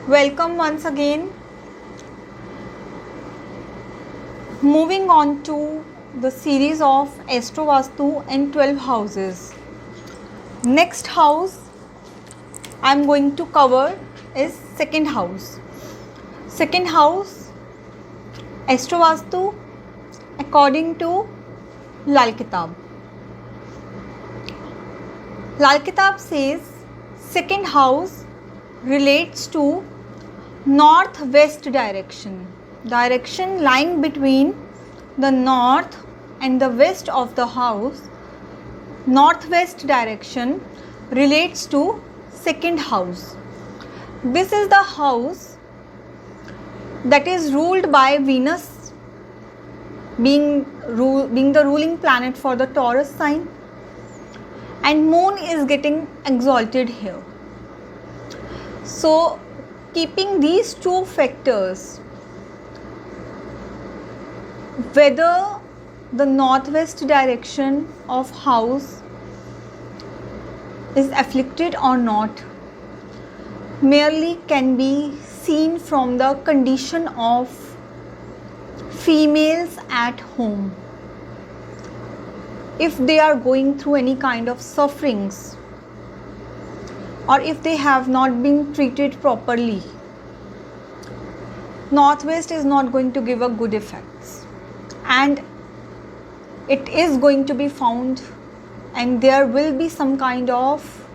Welcome once again. Moving on to the series of Astro Vastu in 12 houses. Next house I am going to cover is second house. Second house Astro Vastu according to Lal Kitab. Lal Kitab says second house relates to northwest direction lying between the north and the west of the house. Northwest direction relates to second house. This is the house that is ruled by Venus being the ruling planet for the Taurus sign, and moon is getting exalted here. So keeping these two factors, whether the northwest direction of house is afflicted or not, merely can be seen from the condition of females at home. If they are going through any kind of sufferings, or if they have not been treated properly, northwest is not going to give a good effects, and it is going to be found, and there will be some kind of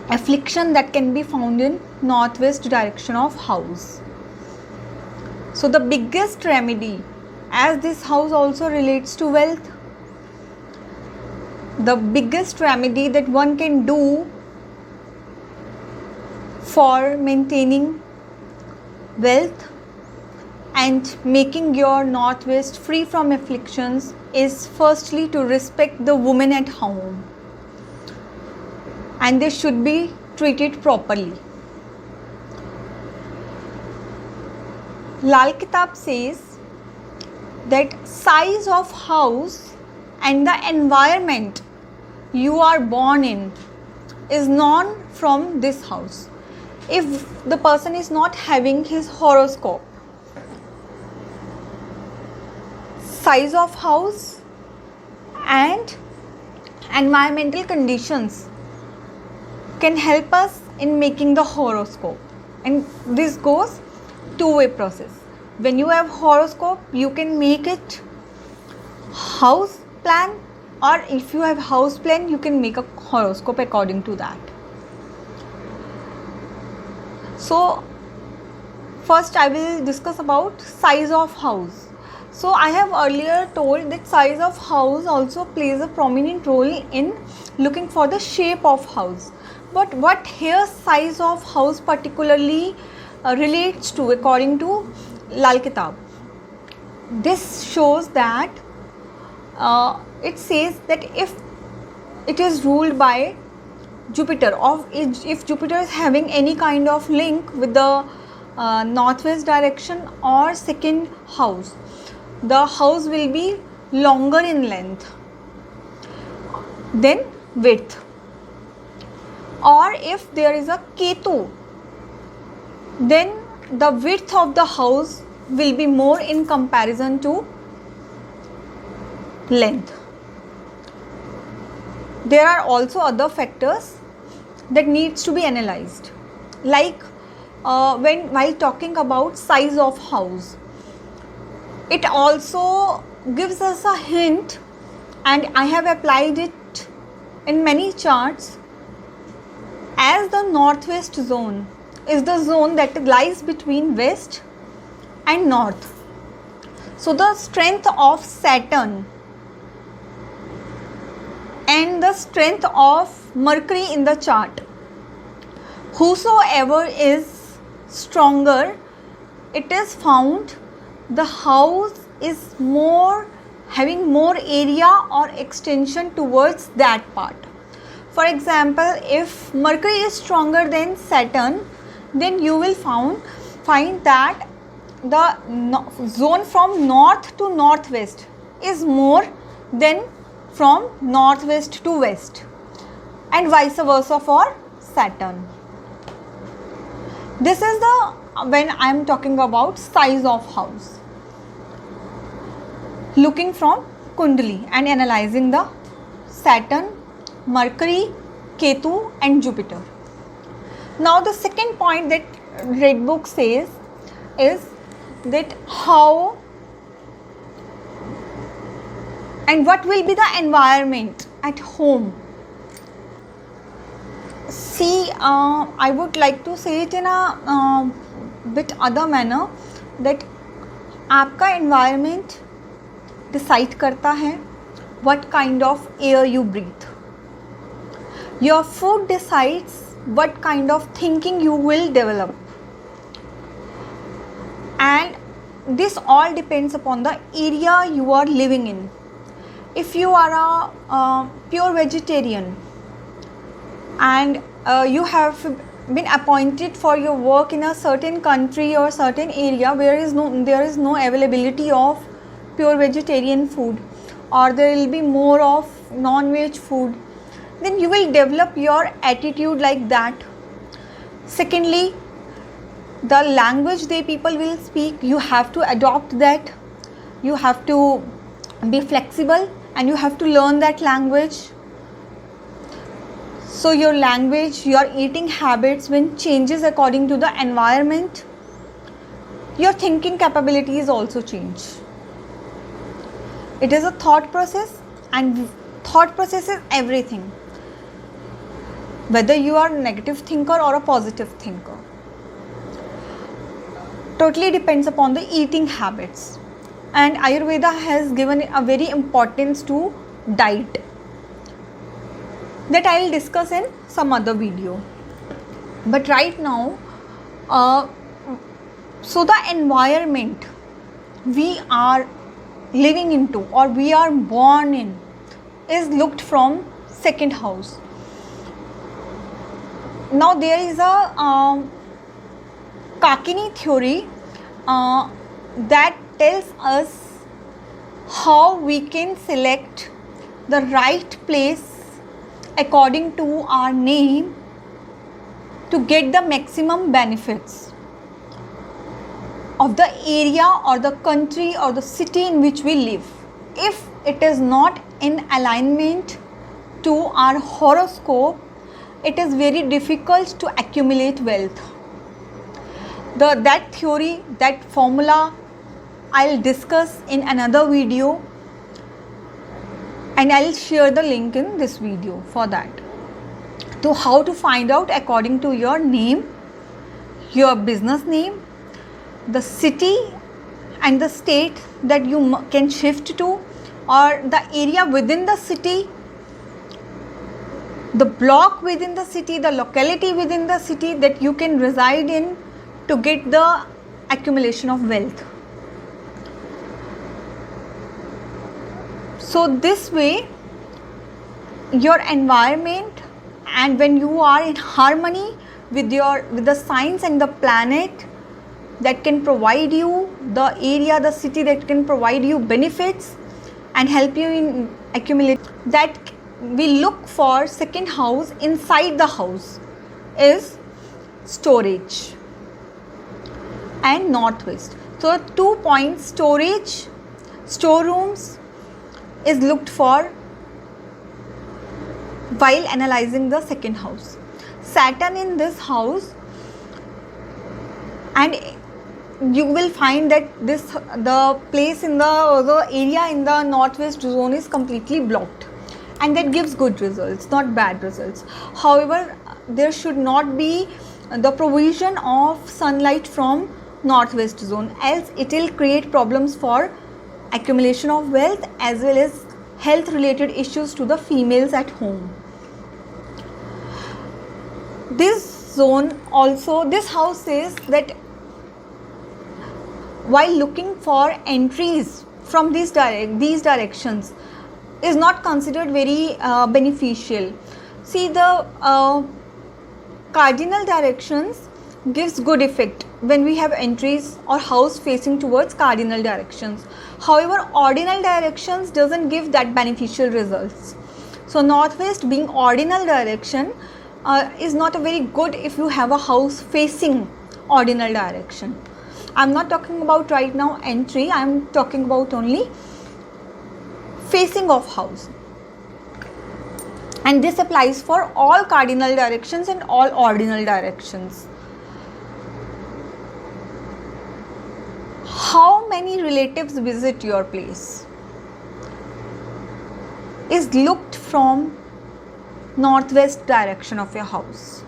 affliction that can be found in northwest direction of house. So the biggest remedy, as this house also relates to wealth, the biggest remedy that one can do for maintaining wealth and making your northwest free from afflictions is firstly to respect the women at home, and they should be treated properly. Lal Kitab says that size of house and the environment you are born in is known from this house. If the person is not having his horoscope, size of house and environmental conditions can help us in making the horoscope, and this goes two-way process. When you have horoscope, you can make it house plan, or if you have house plan, you can make a horoscope according to that. So first I will discuss about size of house. So I have earlier told that size of house also plays a prominent role in looking for the shape of house. But what here size of house particularly relates to according to Lal Kitab? This shows that it says that if it is ruled by Jupiter, or if Jupiter is having any kind of link with the northwest direction or second house, the house will be longer in length than width. Or if there is a Ketu, then the width of the house will be more in comparison to length. There are also other factors that needs to be analyzed, like while talking about size of house, it also gives us a hint, and I have applied it in many charts, as the northwest zone is the zone that lies between west and north. So the strength of Saturn and the strength of Mercury in the chart, whosoever is stronger, it is found the house is having more area or extension towards that part. For example, if Mercury is stronger than Saturn, then you will find that the zone from north to northwest is more than from northwest to west, and vice versa for Saturn. This is the when I am talking about size of house. Looking from Kundali and analyzing the Saturn, Mercury, Ketu and Jupiter. Now the second point that Red Book says is that how and what will be the environment at home. See, I would like to say it in a bit other manner that आपका environment decide करता है what kind of air you breathe. Your food decides what kind of thinking you will develop. And this all depends upon the area you are living in. If you are a pure vegetarian and you have been appointed for your work in a certain country or certain area where there is no availability of pure vegetarian food, or there will be more of non-veg food, then you will develop your attitude like that. Secondly, the language they people will speak, you have to adopt that. You have to be flexible and you have to learn that language. So your language, your eating habits when changes according to the environment, your thinking capabilities also change. It is a thought process, and thought process is everything. Whether you are a negative thinker or a positive thinker, totally depends upon the eating habits. And Ayurveda has given a very importance to diet that I will discuss in some other video. But right now, so the environment we are living into or we are born in is looked from second house. Now there is a Kakini theory that tells us how we can select the right place according to our name to get the maximum benefits of the area or the country or the city in which we live. If it is not in alignment to our horoscope, it is very difficult to accumulate wealth. That theory, that formula, I'll discuss in another video, and I'll share the link in this video for that. So how to find out according to your name, your business name, the city and the state that you can shift to, or the area within the city, the block within the city, the locality within the city that you can reside in to get the accumulation of wealth. So this way, your environment, and when you are in harmony with the signs and the planet that can provide you, the area, the city that can provide you benefits and help you in accumulate, that we look for second house inside the house is storage and northwest. So 2 points, storage, storerooms is looked for while analyzing the second house. Saturn in this house, and you will find that the place in the area in the northwest zone is completely blocked, and that gives good results, not bad results. However, there should not be the provision of sunlight from northwest zone, else it will create problems for accumulation of wealth as well as health related issues to the females at home. This zone also, this house says that while looking for entries from these directions is not considered very beneficial. See, the cardinal directions gives good effect when we have entries or house facing towards cardinal directions. However, ordinal directions doesn't give that beneficial results. So northwest being ordinal direction is not a very good if you have a house facing ordinal direction. I'm not talking about right now entry, I'm talking about only facing of house. And this applies for all cardinal directions and all ordinal directions. How many relatives visit your place is looked from northwest direction of your house.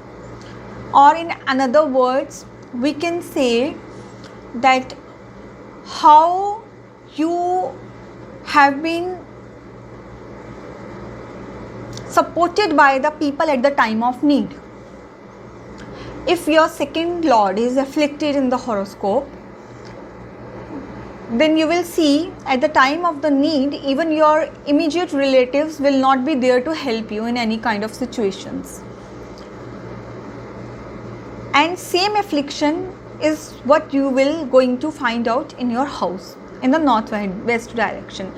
Or in another words, we can say that how you have been supported by the people at the time of need. If your second lord is afflicted in the horoscope, then you will see at the time of the need, even your immediate relatives will not be there to help you in any kind of situations. And same affliction is what you will going to find out in your house in the northwest direction.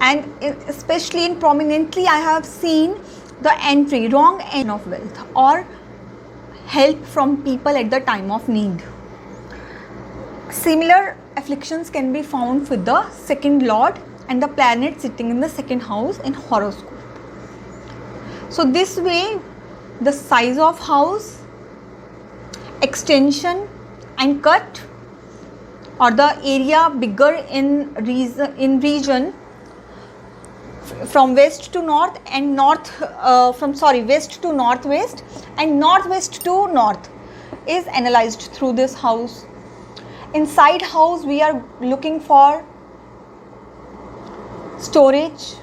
And especially in prominently, I have seen the entry, wrong end of wealth or help from people at the time of need. Similar afflictions can be found with the second lord and the planet sitting in the second house in horoscope. So this way, the size of house, extension and cut, or the area bigger in region from west to north and west to northwest and northwest to north is analyzed through this house. Inside house, we are looking for storage,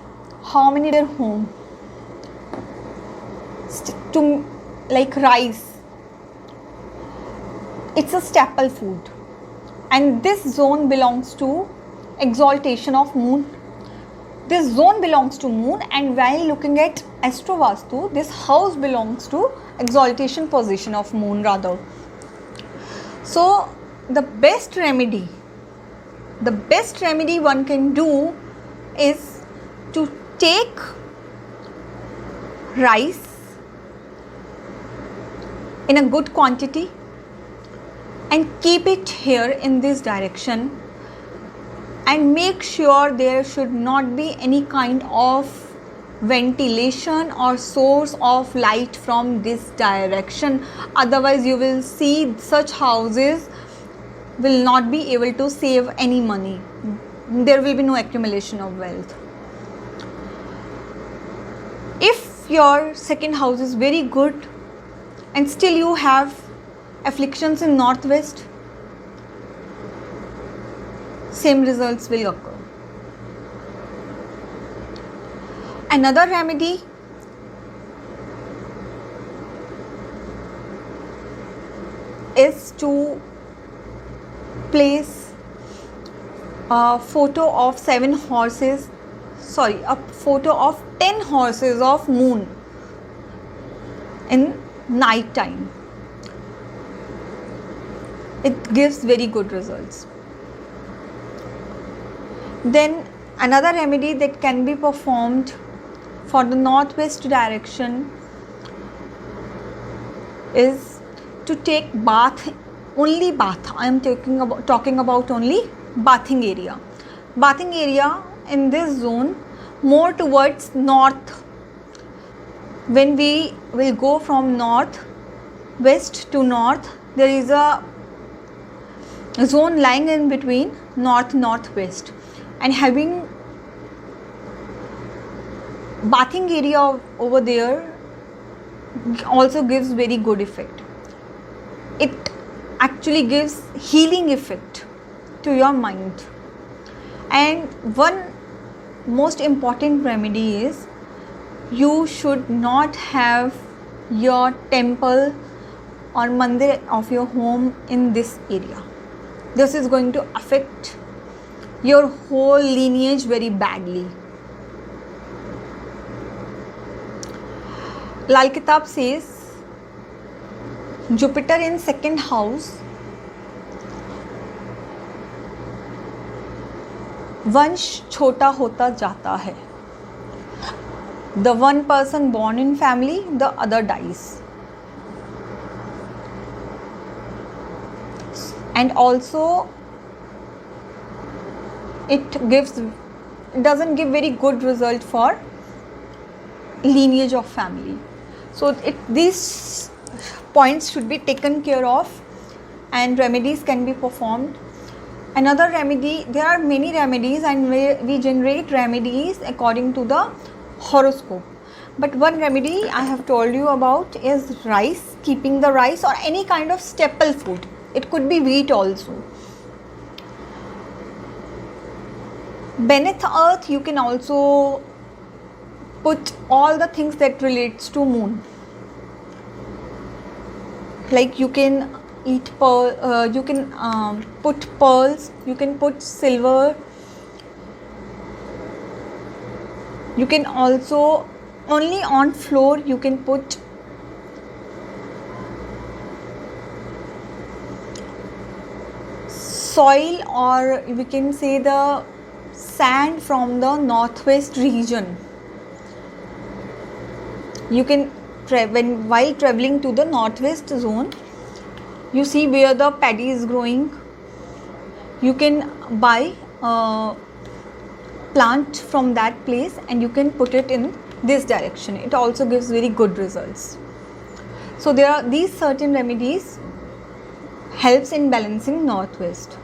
how many their home, to like rice, it's a staple food, and this zone belongs to exaltation of moon. This zone belongs to moon, and while looking at Astro Vastu, this house belongs to exaltation position of moon rather. So the best remedy one can do is to take rice in a good quantity and keep it here in this direction, and make sure there should not be any kind of ventilation or source of light from this direction. Otherwise you will see such houses will not be able to save any money. There will be no accumulation of wealth. If your second house is very good and still you have afflictions in northwest, same results will occur. Another remedy is to place a photo of 10 horses of moon in night time. It gives very good results. Then another remedy that can be performed for the northwest direction is to take bath. Only bath. I am talking about only bathing area. Bathing area in this zone more towards north. When we will go from north west to north, there is a zone lying in between northwest, and having bathing area over there also gives very good effect. It actually gives healing effect to your mind. And one most important remedy is you should not have your temple or mandir of your home in this area. This is going to affect your whole lineage very badly. Lal Kitab says Jupiter in second house, वंश छोटा होता जाता है. The one person born in family, the other dies. and also it doesn't give very good result for lineage of family. So these points should be taken care of and remedies can be performed. Another remedy, there are many remedies and we generate remedies according to the horoscope. But one remedy I have told you about is rice, keeping the rice or any kind of staple food. It could be wheat also. Beneath earth you can also put all the things that relates to moon. Like you can eat pearl, you can put pearls, you can put silver. You can also only on floor you can put soil, or we can say the sand from the northwest region. You can while traveling to the northwest zone, you see where the paddy is growing, you can buy plant from that place and you can put it in this direction. It also gives very good results. So there are these certain remedies helps in balancing northwest.